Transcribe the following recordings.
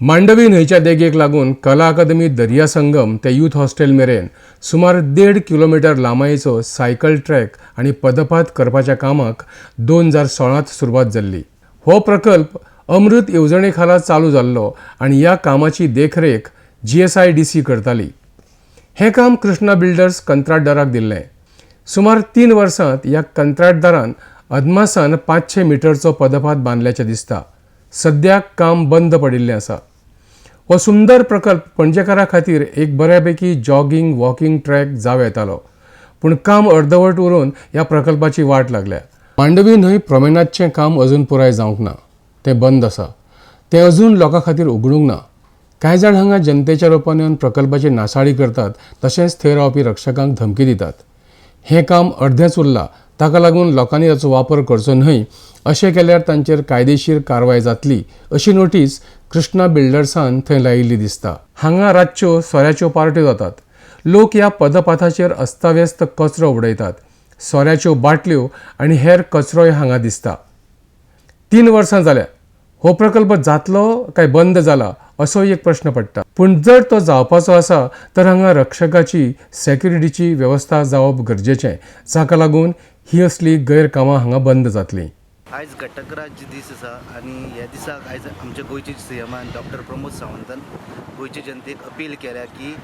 मांडवी न्हंयच्या देगेक लागून कला अकादमी दर्या संगम ते यूथ हॉस्टेल मेरेन सुमार 1.5 किलोमीटर लांबायेचो सायकल ट्रॅक आनी पदपात करपाच्या कामाक 2016 सुरवात जाल्ली. हो प्रकल्प अमृत येवजणे खाला चालू जाल्लो आनी ह्या कामाची देखरेख GSIDC करताली. हें काम कृष्णा बिल्डर्स कंत्राटदाराक दिल्लें. सुमार 3 वर्सांत ह्या कंत्राटदारान अदमासान 500 मिटरचो पदपात बांदल्याचें दिसता. सद्याक काम बंद पडिल्लें आसा. हो सुंदर प्रकल्प पणजेकारां खातीर एक बऱ्यापैकी जॉगिंग वॉकिंग ट्रॅक जाव येतालो, पूण काम अर्दवट उरून ह्या प्रकल्पाची वाट लागल्या. मांडवी न्हंय प्रॉमेनादचें काम अजून पुराय जावंक ना. तें बंद आसा. तें अजून लोकां खातीर उगडूंक ना. कांय जाण हांगा जनतेच्या रुपान येवन प्रकल्पाची नासाडी करतात, तशेंच थंय रावपी रक्षकांक धमकी दितात. हें काम अर्देंच उरलां, ताका लागून लोकांनी ताचो वापर करचो न्हय अशें केल्यार तांचेर कायदेशीर कारवाय जातली अशी नोटीस कृष्णा बिल्डर्सान थंय लायिल्ली दिसता. हांगा रातच्यो सोऱ्याच्यो पार्ट्यो जातात. लोक ह्या पदपाथाचेर अस्ताव्यस्त कचरो उडयतात. सोऱ्याच्यो बाटल्यो आनी हेर कचरोय हांगा दिसता. 3 वर्सां जाल्या. हो प्रकल्प जातलो काय बंद जाला असोय एक प्रश्न पडटा. पूण जर तो जावपाचो आसा तर हांगा रक्षकाची सेक्युरिटीची वेवस्था जावप गरजेचें, जाका लागून ही असली गैरकामां हांगा बंद जातलीं. आयज घटकराज दीस आसा आनी ह्या दिसाक आयज आमचे गोंयचे सीएमान डॉक्टर प्रमोद सावंतान गोंयचे जनतेक अपील केल्या की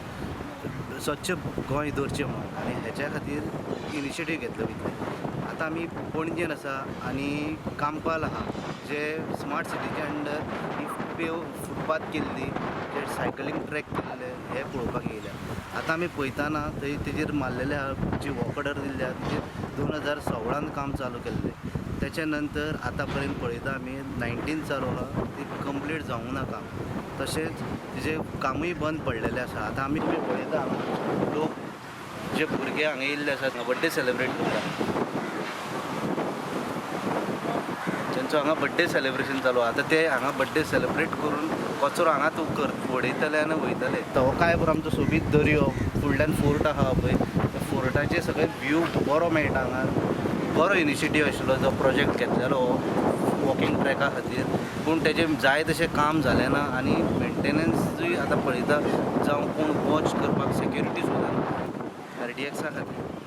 स्वच्छ गोंय दवरचें म्हणून, आनी हेच्या खातीर इनिशिएटीव घेतलो वयतले. आतां आमी पणजेन आसा आनी कांपाल आहा जे स्मार्ट सिटीच्या अंडर ही फुटपाथ केल्ली, जे सायकलींग ट्रॅक केल्ले हे पळोवपाक येयल्या. आतां आमी पळयताना थंय तेजेर मारलेले आहा जी वर्क ऑर्डर दिल्ली आहा तेजेर 2016 काम चालू केल्लें. त्याच्या नंतर आतां पर्यंत पळयता आमी 19 चालू आहा, ती कंप्लीट जावंक ना काम. तशेंच तेजें कामूय बंद पडलेलें आसा. आतां आमी पळयता हांगा लोक जे भुरगे हांगा येयल्ले आसात बड्डे सेलिब्रेट करतात, तेंचो हांगा बड्डे सेलिब्रेशन चालू आहा. आतां ते हांगा बड्डे सेलिब्रेट करून कचरो हांगा उडयतले आनी वयतले. हो काय बरो आमचो सोबीत दर्यो, फुडल्यान फोर्ट आहा पळय, त्या फोर्टाचे सगळे व्यू बरो मेळटा हांगा. बरो इनिशिएटीव आशिल्लो जो प्रोजेक्ट घेतलेलो वॉकिंग ट्रॅका खातीर, पूण तेजें जाय तशें काम जालें ना आनी मेंटेनन्सूय आतां पळयता जावं कोण वॉच करपाक सेक्युरिटी सुद्दां ना RDXा खातीर.